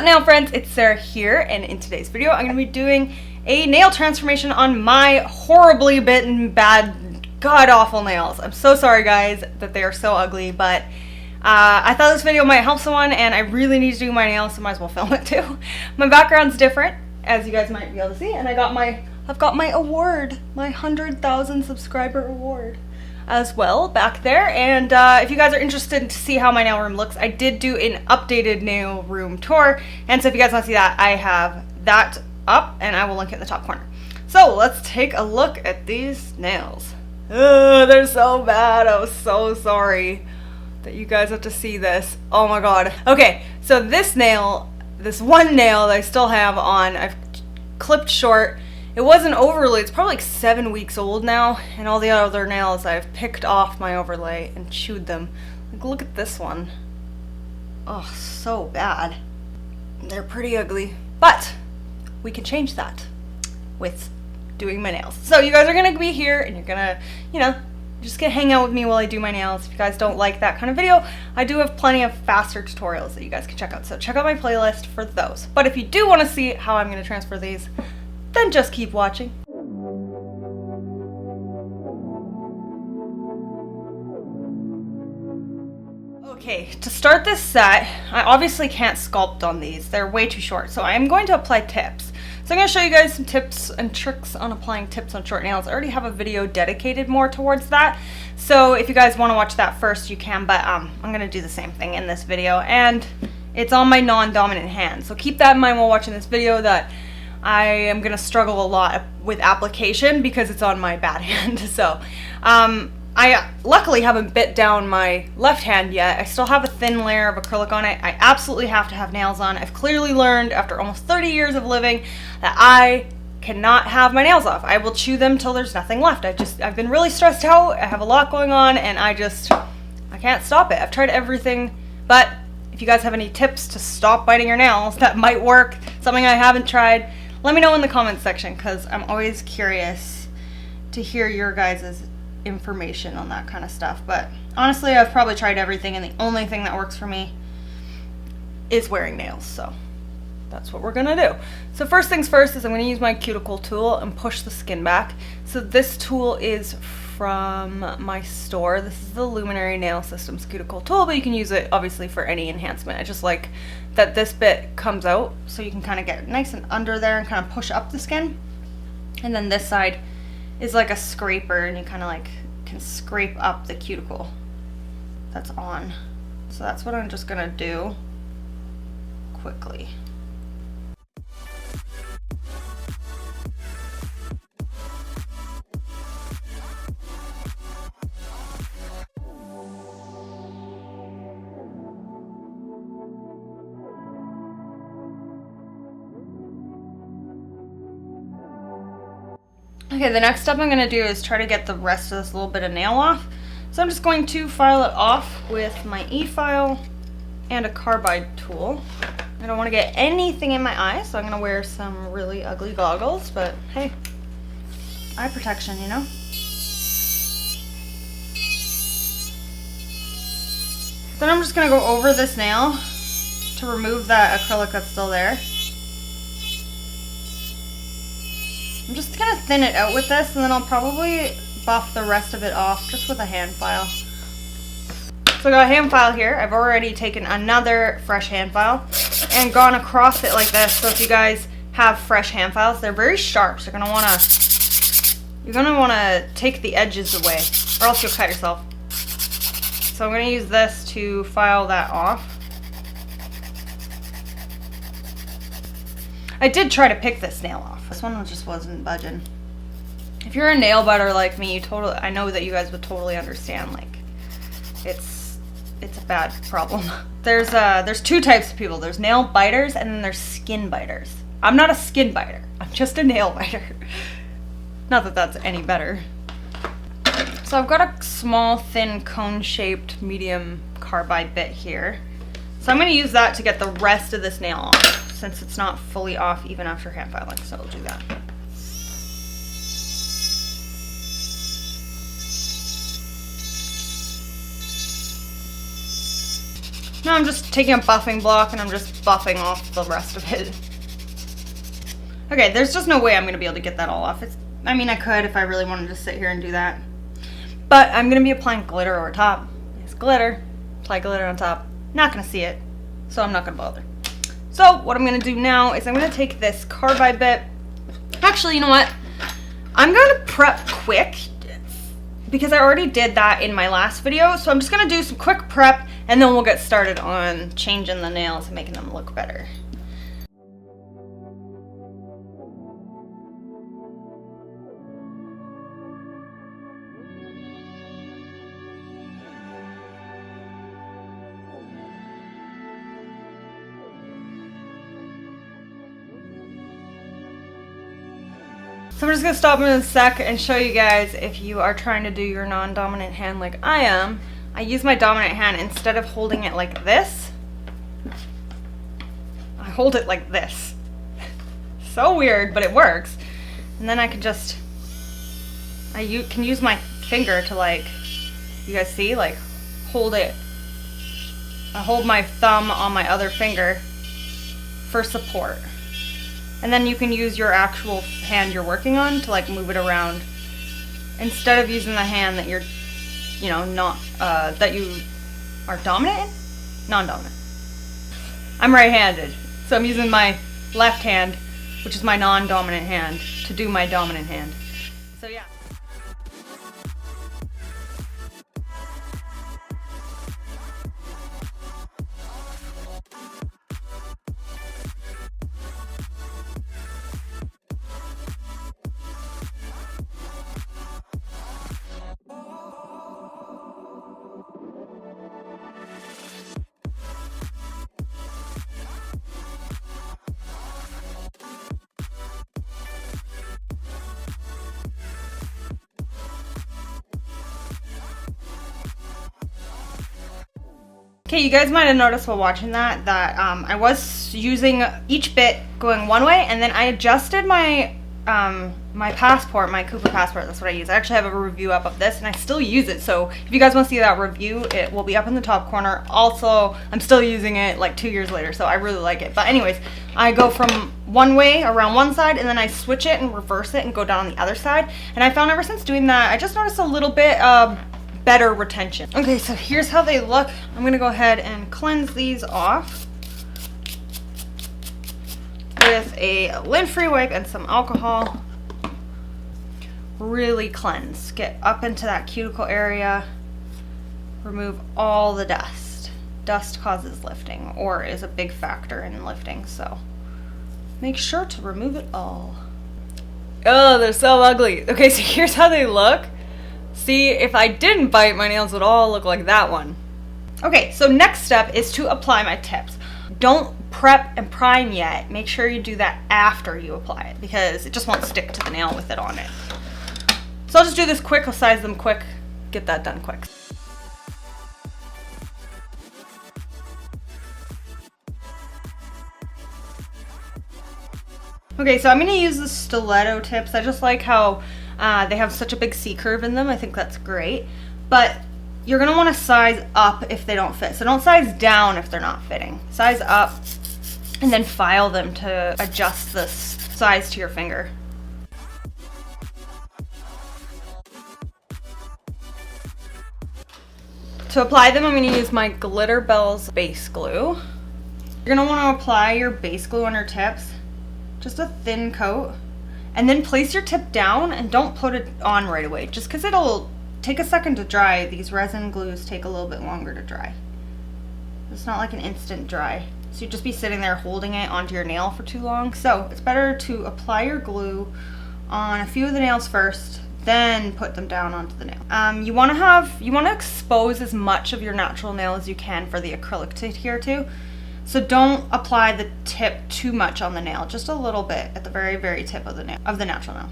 What's up nail friends, it's Sarah here, and in today's video I'm going to be doing a nail transformation on my horribly bitten, bad, god-awful nails. I'm so sorry guys that they are so ugly, but I thought this video might help someone and I really need to do my nails, so might as well film it too. My background's different, as you guys might be able to see, and I've got my award, my 100,000 subscriber award as well back there. And if you guys are interested to see how my nail room looks, I did do an updated nail room tour, and so if you guys want to see that, I have that up and I will link it in the top corner. So let's take a look at these nails. Ugh, they're so bad. I was so sorry that you guys have to see this. Oh my god. Okay, so this nail, this one nail that I still have on, I've clipped short. It wasn't overlay, it's probably like 7 weeks old now, and all the other nails I've picked off my overlay and chewed them. Like, look at this one. Oh, so bad. They're pretty ugly, but we can change that with doing my nails. So you guys are gonna be here and you're gonna, just gonna hang out with me while I do my nails. If you guys don't like that kind of video, I do have plenty of faster tutorials that you guys can check out. So check out my playlist for those. But if you do wanna see how I'm gonna transfer these, then just keep watching. Okay, to start this set, I obviously can't sculpt on these. They're way too short, so I'm going to apply tips. So I'm going to show you guys some tips and tricks on applying tips on short nails. I already have a video dedicated more towards that, so if you guys want to watch that first, you can, but I'm going to do the same thing in this video, and it's on my non-dominant hand. So keep that in mind while watching this video, that I am going to struggle a lot with application because it's on my bad hand. So I luckily haven't bit down my left hand yet. I still have a thin layer of acrylic on it. I absolutely have to have nails on. I've clearly learned after almost 30 years of living that I cannot have my nails off. I will chew them till there's nothing left. I've been really stressed out. I have a lot going on and I can't stop it. I've tried everything, but if you guys have any tips to stop biting your nails that might work, something I haven't tried, let me know in the comments section, because I'm always curious to hear your guys' information on that kind of stuff. But honestly, I've probably tried everything, and the only thing that works for me is wearing nails, so that's what we're gonna do. So first things first is I'm gonna use my cuticle tool and push the skin back. So this tool is from my store. This is the Luminary Nail Systems cuticle tool, but you can use it obviously for any enhancement. I just like that this bit comes out so you can kind of get nice and under there and kind of push up the skin. And then this side is like a scraper, and you kind of like can scrape up the cuticle that's on. So that's what I'm just gonna do quickly. Okay, the next step I'm going to do is try to get the rest of this little bit of nail off. So I'm just going to file it off with my e-file and a carbide tool. I don't want to get anything in my eye, so I'm going to wear some really ugly goggles, but hey, eye protection, you know? Then I'm just going to go over this nail to remove that acrylic that's still there. I'm just gonna thin it out with this, and then I'll probably buff the rest of it off just with a hand file. So I got a hand file here. I've already taken another fresh hand file and gone across it like this. So if you guys have fresh hand files, they're very sharp, so you're gonna wanna take the edges away, or else you'll cut yourself. So I'm gonna use this to file that off. I did try to pick this nail off. This one just wasn't budging. If you're a nail biter like me, I know that you guys would totally understand. Like, it's a bad problem. There's two types of people. There's nail biters and then there's skin biters. I'm not a skin biter. I'm just a nail biter. Not that that's any better. So I've got a small, thin, cone-shaped, medium carbide bit here. So I'm going to use that to get the rest of this nail off, since it's not fully off even after hand filing, so I'll do that. Now I'm just taking a buffing block and I'm just buffing off the rest of it. Okay, there's just no way I'm going to be able to get that all off. I mean, I could if I really wanted to sit here and do that. But I'm going to be applying glitter over top. It's glitter. Apply glitter on top. Not going to see it, so I'm not going to bother. So what I'm going to do now is I'm going to take this carbide bit. Actually, you know what? I'm going to prep quick because I already did that in my last video. So I'm just going to do some quick prep and then we'll get started on changing the nails and making them look better. So I'm just going to stop in a sec and show you guys if you are trying to do your non-dominant hand like I am. I use my dominant hand instead of holding it like this. I hold it like this. So weird, but it works. And then I can just, can use my finger to, like, you guys see, like, hold it. I hold my thumb on my other finger for support. And then you can use your actual hand you're working on to, like, move it around instead of using the hand that you're, you know, not, that you are dominant in? Non-dominant. I'm right-handed, so I'm using my left hand, which is my non-dominant hand, to do my dominant hand. So yeah. Okay, you guys might have noticed while watching that I was using each bit going one way, and then I adjusted my my passport, my Cooper passport. That's what I use. I actually have a review up of this, and I still use it. So if you guys want to see that review, it will be up in the top corner. Also, I'm still using it like 2 years later, so I really like it. But anyways, I go from one way around one side, and then I switch it and reverse it and go down the other side. And I found ever since doing that, I just noticed a little bit better retention. Okay, so here's how they look. I'm gonna go ahead and cleanse these off with a lint-free wipe and some alcohol. Really cleanse. Get up into that cuticle area. Remove all the dust. Dust causes lifting, or is a big factor in lifting, so make sure to remove it all. Oh, they're so ugly. Okay, so here's how they look. See, if I didn't bite, my nails would all look like that one. Okay, so next step is to apply my tips. Don't prep and prime yet. Make sure you do that after you apply it because it just won't stick to the nail with it on it. So I'll just do this quick. I'll size them quick. Get that done quick. Okay, so I'm going to use the Stiletto tips. I just like how they have such a big C curve in them. I think that's great. But you're going to want to size up if they don't fit. So don't size down if they're not fitting. Size up and then file them to adjust the size to your finger. To apply them, I'm going to use my Glitter Bells base glue. You're going to want to apply your base glue on your tips. Just a thin coat. And then place your tip down and don't put it on right away. Just because it'll take a second to dry. These resin glues take a little bit longer to dry. It's not like an instant dry. So you'd just be sitting there holding it onto your nail for too long. So it's better to apply your glue on a few of the nails first, then put them down onto the nail. You want to expose as much of your natural nail as you can for the acrylic to adhere to. So don't apply the tip too much on the nail, just a little bit at the very, very tip of the nail, of the natural nail.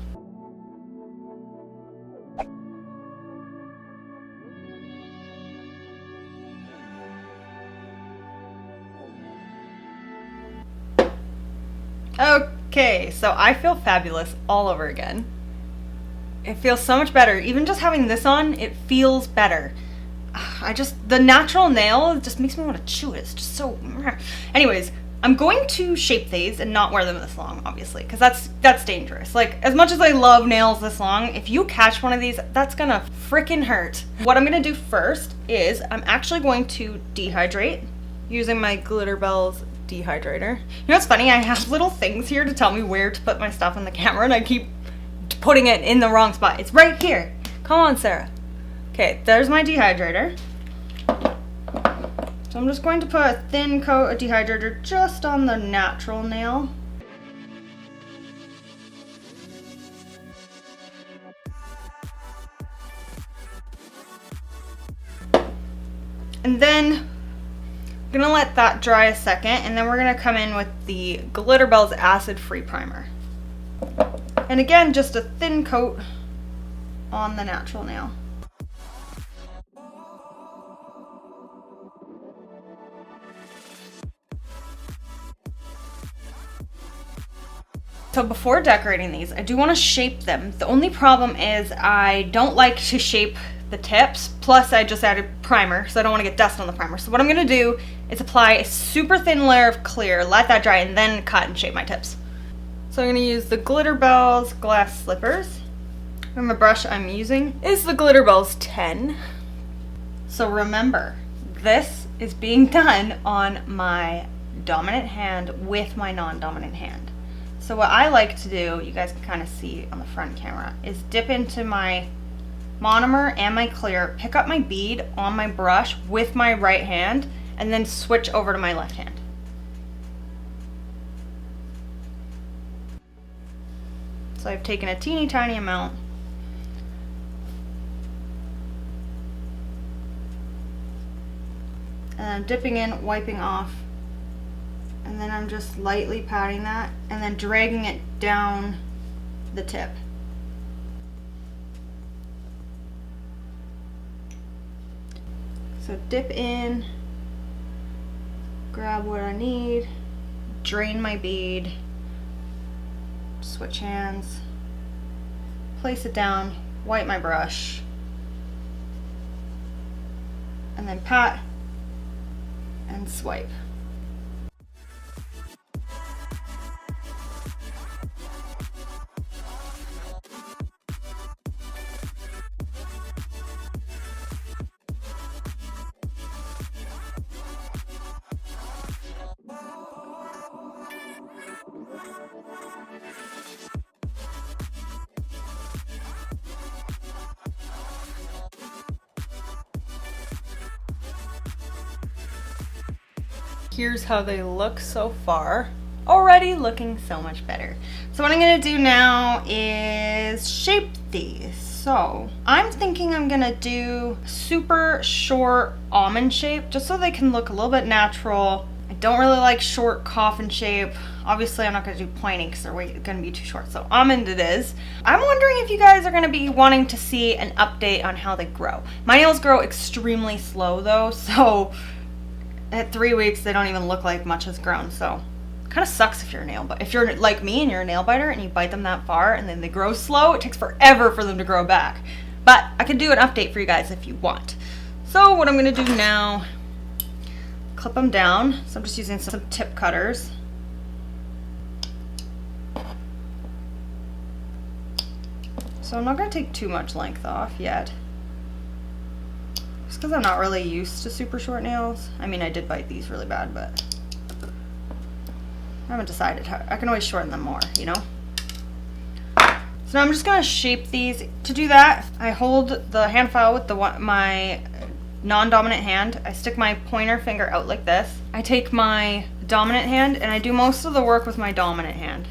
Okay, so I feel fabulous all over again. It feels so much better. Even just having this on, it feels better. the natural nail just makes me want to chew it. It's just so, anyways, I'm going to shape these and not wear them this long, obviously, because that's dangerous. Like, as much as I love nails this long, if you catch one of these, that's gonna freaking hurt. What I'm gonna do first is I'm actually going to dehydrate using my Glitter Bells dehydrator. You know what's funny? I have little things here to tell me where to put my stuff in the camera, and I keep putting it in the wrong spot. It's right here. Come on, Sarah. Okay, there's my dehydrator. So I'm just going to put a thin coat of dehydrator just on the natural nail. And then I'm gonna let that dry a second, and then we're gonna come in with the Glitter Bells Acid Free Primer. And again, just a thin coat on the natural nail. So before decorating these, I do want to shape them. The only problem is I don't like to shape the tips, plus I just added primer, so I don't want to get dust on the primer. So what I'm going to do is apply a super thin layer of clear, let that dry, and then cut and shape my tips. So I'm going to use the Glitter Bells glass slippers, and the brush I'm using is the Glitter Bells 10. So remember, this is being done on my dominant hand with my non-dominant hand. So what I like to do, you guys can kind of see on the front camera, is dip into my monomer and my clear, pick up my bead on my brush with my right hand, and then switch over to my left hand. So I've taken a teeny tiny amount. And I'm dipping in, wiping off. And then I'm just lightly patting that and then dragging it down the tip. So dip in, grab what I need, drain my bead, switch hands, place it down, wipe my brush, and then pat and swipe. Here's how they look so far. Already looking so much better. So what I'm gonna do now is shape these. So I'm thinking I'm gonna do super short almond shape just so they can look a little bit natural. I don't really like short coffin shape. Obviously I'm not gonna do pointing because they're gonna be too short. So almond it is. I'm wondering if you guys are gonna be wanting to see an update on how they grow. My nails grow extremely slow though, so at 3 weeks they don't even look like much has grown. So it kind of sucks if you're a nail, but if you're like me and you're a nail biter and you bite them that far and then they grow slow, it takes forever for them to grow back. But I can do an update for you guys if you want. So what I'm gonna do now, clip them down. So I'm just using some tip cutters. So I'm not gonna take too much length off yet, just because I'm not really used to super short nails. I mean, I did bite these really bad, but I haven't decided how. I can always shorten them more, you know? So now I'm just gonna shape these. To do that, I hold the hand file with my non-dominant hand. I stick my pointer finger out like this. I take my dominant hand and I do most of the work with my dominant hand.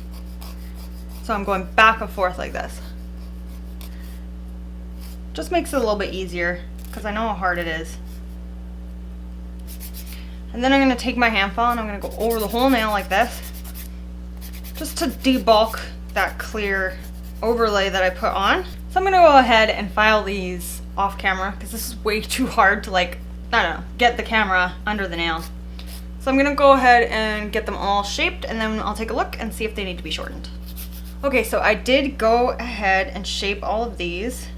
So I'm going back and forth like this. Just makes it a little bit easier because I know how hard it is. And then I'm going to take my hand file and I'm going to go over the whole nail like this, just to debulk that clear overlay that I put on. So I'm going to go ahead and file these off camera because this is way too hard to, like, I don't know, get the camera under the nail. So I'm going to go ahead and get them all shaped and then I'll take a look and see if they need to be shortened. Okay, so I did go ahead and shape all of these.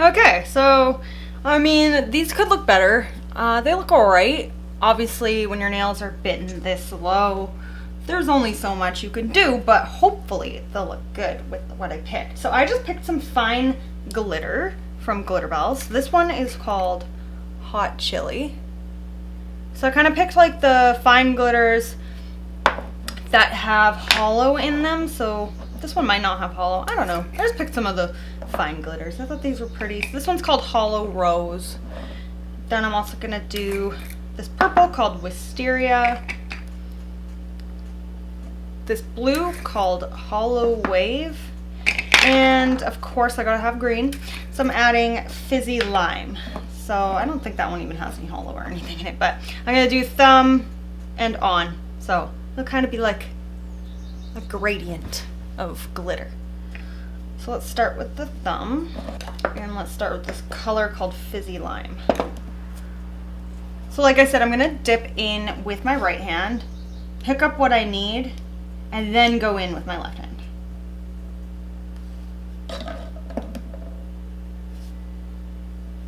Okay, so I mean, these could look better. They look alright. Obviously, when your nails are bitten this low, there's only so much you can do, but hopefully they'll look good with what I picked. So I just picked some fine glitter from Glitter Bells. This one is called Hot Chili. So I kind of picked like the fine glitters that have hollow in them. So this one might not have hollow. I don't know. I just picked some of the fine glitters. I thought these were pretty. So this one's called Hollow Rose. Then I'm also gonna do this purple called Wisteria. This blue called Hollow Wave. And of course I gotta have green. So I'm adding Fizzy Lime. So I don't think that one even has any hollow or anything in it, but I'm gonna do thumb and on. So it'll kind of be like a gradient of glitter. So let's start with the thumb, and let's start with this color called Fizzy Lime. So like I said, I'm gonna dip in with my right hand, pick up what I need, and then go in with my left hand.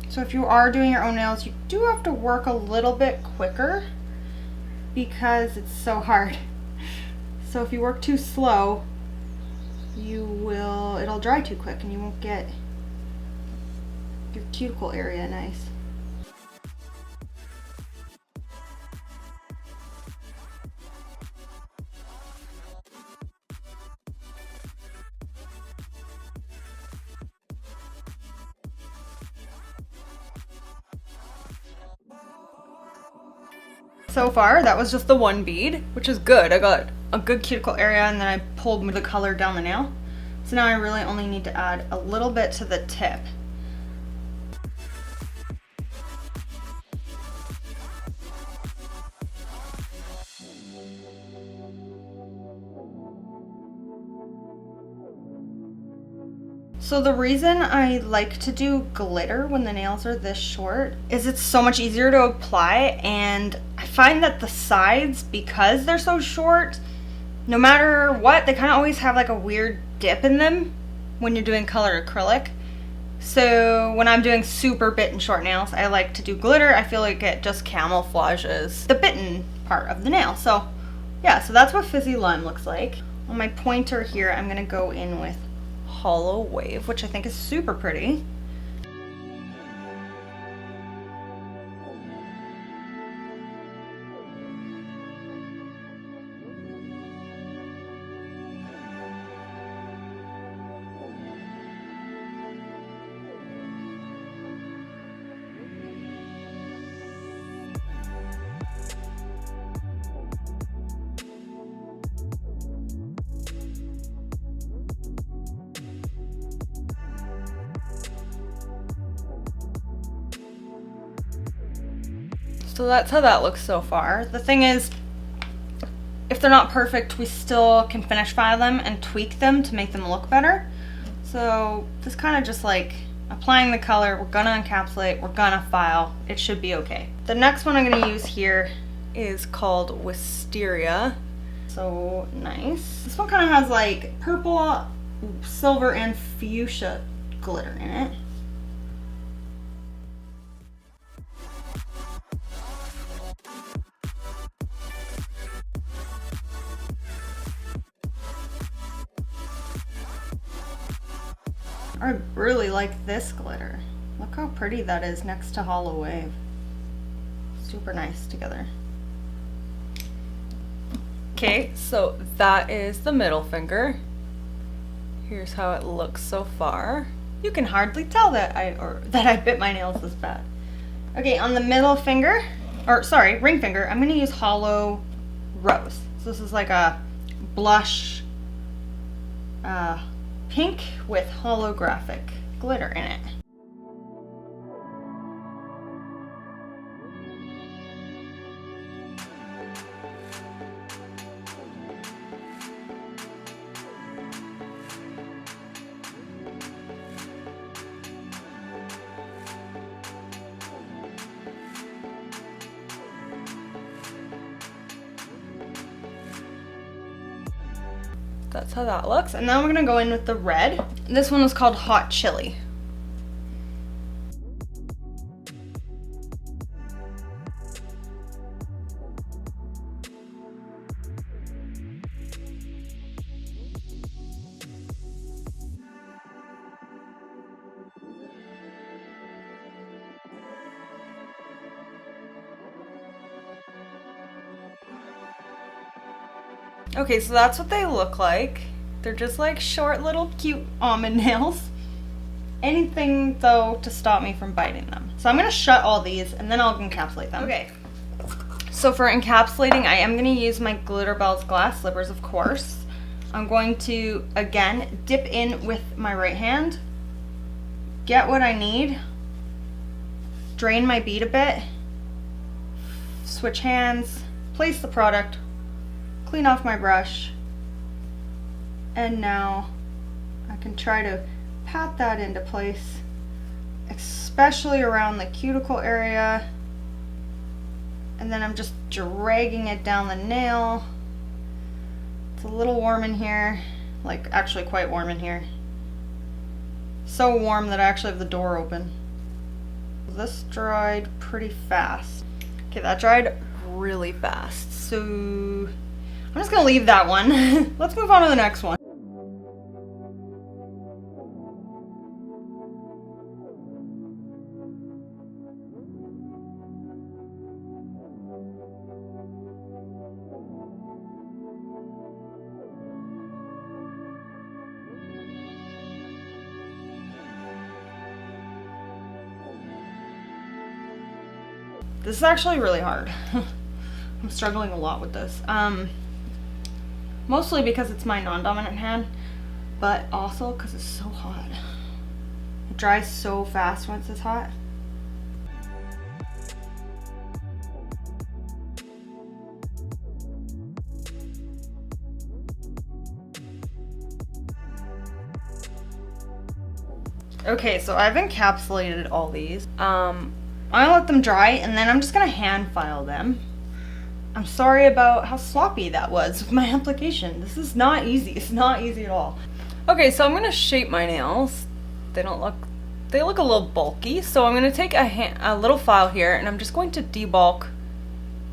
So if you are doing your own nails, you do have to work a little bit quicker because it's so hard. So if you work too slow, it'll dry too quick and you won't get your cuticle area nice. So far, that was just the one bead, which is good. I got a good cuticle area and then I pulled the color down the nail. So now I really only need to add a little bit to the tip. So the reason I like to do glitter when the nails are this short is it's so much easier to apply, and I find that the sides, because they're so short, no matter what, they kind of always have like a weird dip in them when you're doing colored acrylic. So when I'm doing super bitten short nails, I like to do glitter. I feel like it just camouflages the bitten part of the nail. So yeah, so that's what Fizzy Lime looks like. On my pointer here, I'm gonna go in with Hollow Wave, which I think is super pretty. So that's how that looks so far. The thing is, if they're not perfect, we still can finish file them and tweak them to make them look better. So this kind of just like applying the color, we're gonna encapsulate, we're gonna file, it should be okay. The next one I'm gonna use here is called Wisteria. So nice. This one kind of has like purple, silver, and fuchsia glitter in it. I really like this glitter. Look how pretty that is next to Hollow Wave. Super nice together. Okay, so that is the middle finger. Here's how it looks so far. You can hardly tell that I bit my nails this bad. Okay, on the middle finger, or sorry, ring finger, I'm gonna use Hollow Rose. So this is like a blush pink with holographic glitter in it. That's how that looks. And now we're gonna go in with the red. This one was called Hot Chili. Okay, so that's what they look like. They're just like short little cute almond nails. Anything though to stop me from biting them. So I'm gonna shut all these and then I'll encapsulate them. Okay. So for encapsulating, I am gonna use my Glitterbels glass slippers, of course. I'm going to, again, dip in with my right hand, get what I need, drain my bead a bit, switch hands, place the product, clean off my brush, and now I can try to pat that into place, especially around the cuticle area, and then I'm just dragging it down the nail. It's a little warm in here, like actually quite warm in here. So warm that I actually have the door open. This dried pretty fast. Okay, that dried really fast. So I'm just gonna leave that one. Let's move on to the next one. This is actually really hard. I'm struggling a lot with this. Mostly because it's my non-dominant hand, but also because it's so hot. It dries so fast once it's hot. Okay, so I've encapsulated all these. I let them dry and then I'm just gonna hand file them. I'm sorry about how sloppy that was with my application. This is not easy. It's not easy at all. Okay, so I'm gonna shape my nails. They look a little bulky, so I'm gonna take a little file here and I'm just going to debulk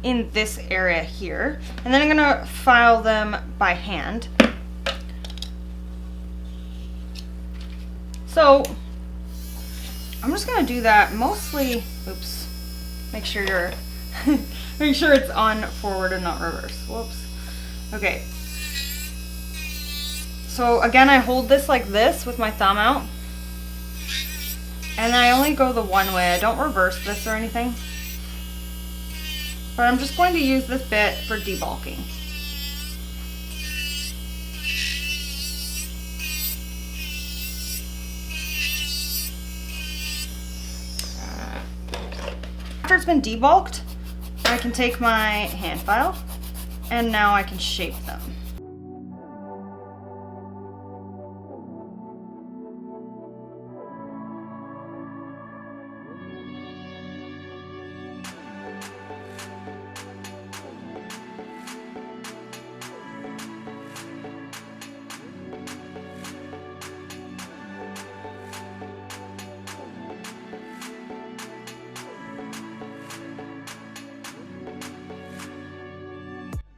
in this area here, and then I'm gonna file them by hand. So I'm just gonna do that mostly. Oops. Make sure you're make sure it's on forward and not reverse. Whoops. Okay. So again, I hold this like this with my thumb out, and I only go the one way. I don't reverse this or anything, but I'm just going to use this bit for debulking. After it's been debulked, I can take my hand file and now I can shape them.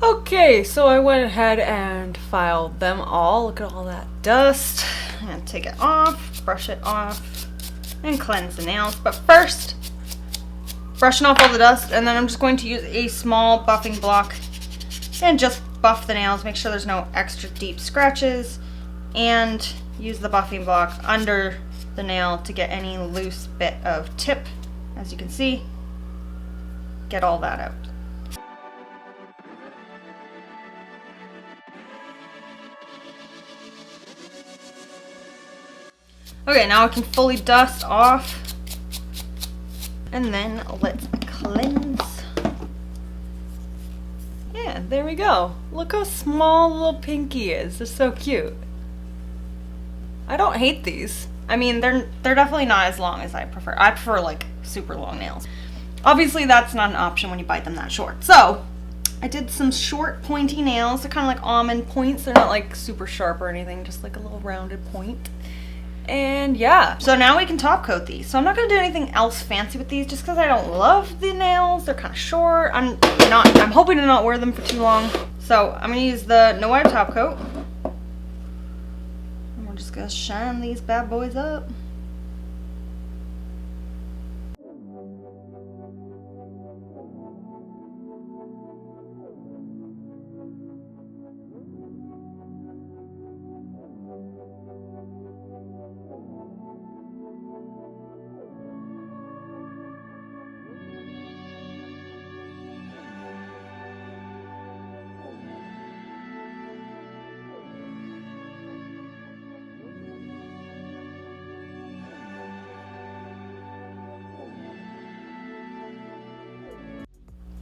Okay, so I went ahead and filed them all. Look at all that dust. I'm gonna take it off, brush it off, and cleanse the nails. But first, brushing off all the dust, and then I'm just going to use a small buffing block and just buff the nails, make sure there's no extra deep scratches, and use the buffing block under the nail to get any loose bit of tip. As you can see, get all that out. Okay, now I can fully dust off, and then let's cleanse. Yeah, there we go. Look how small little Pinky is. They're so cute. I don't hate these. I mean, they're definitely not as long as I prefer. I prefer like super long nails. Obviously, that's not an option when you bite them that short. So I did some short pointy nails. They're kind of like almond points. They're not like super sharp or anything, just like a little rounded point. And yeah, so now we can top coat these. So I'm not gonna do anything else fancy with these just because I don't love the nails. They're kind of short. I'm hoping to not wear them for too long. So I'm gonna use the No Wipe top coat. And we're just gonna shine these bad boys up.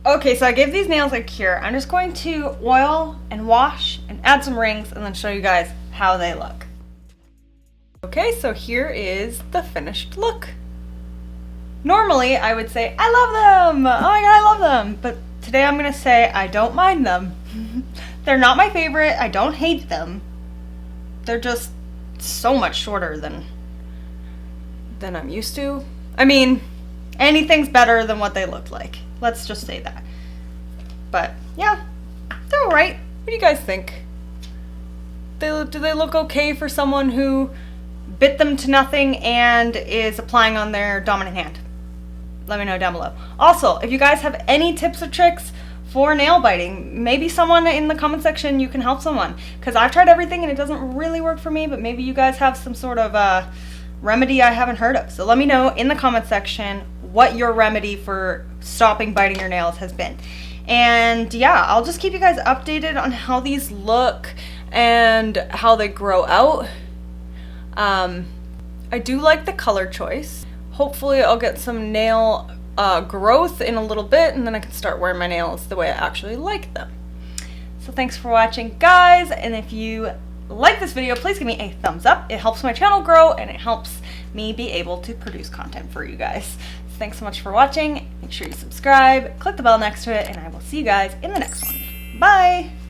Okay, so I gave these nails a cure. I'm just going to oil and wash and add some rings and then show you guys how they look. Okay, so here is the finished look. Normally, I would say, I love them! Oh my god, I love them! But today I'm gonna say, I don't mind them. They're not my favorite, I don't hate them. They're just so much shorter than I'm used to. I mean, anything's better than what they look like. Let's just say that. But, yeah, they're alright. What do you guys think? Do they look okay for someone who bit them to nothing and is applying on their dominant hand? Let me know down below. Also, if you guys have any tips or tricks for nail biting, maybe someone in the comment section, you can help someone. Because I've tried everything and it doesn't really work for me, but maybe you guys have some sort of remedy I haven't heard of. So let me know in the comment section what your remedy for stopping biting your nails has been. And yeah, I'll just keep you guys updated on how these look and how they grow out. I do like the color choice. Hopefully I'll get some nail growth in a little bit, and then I can start wearing my nails the way I actually like them. So thanks for watching, guys, and if you like this video, please give me a thumbs up. It helps my channel grow and it helps me be able to produce content for you guys. So thanks so much for watching. Make sure you subscribe, click the bell next to it, and I will see you guys in the next one. Bye!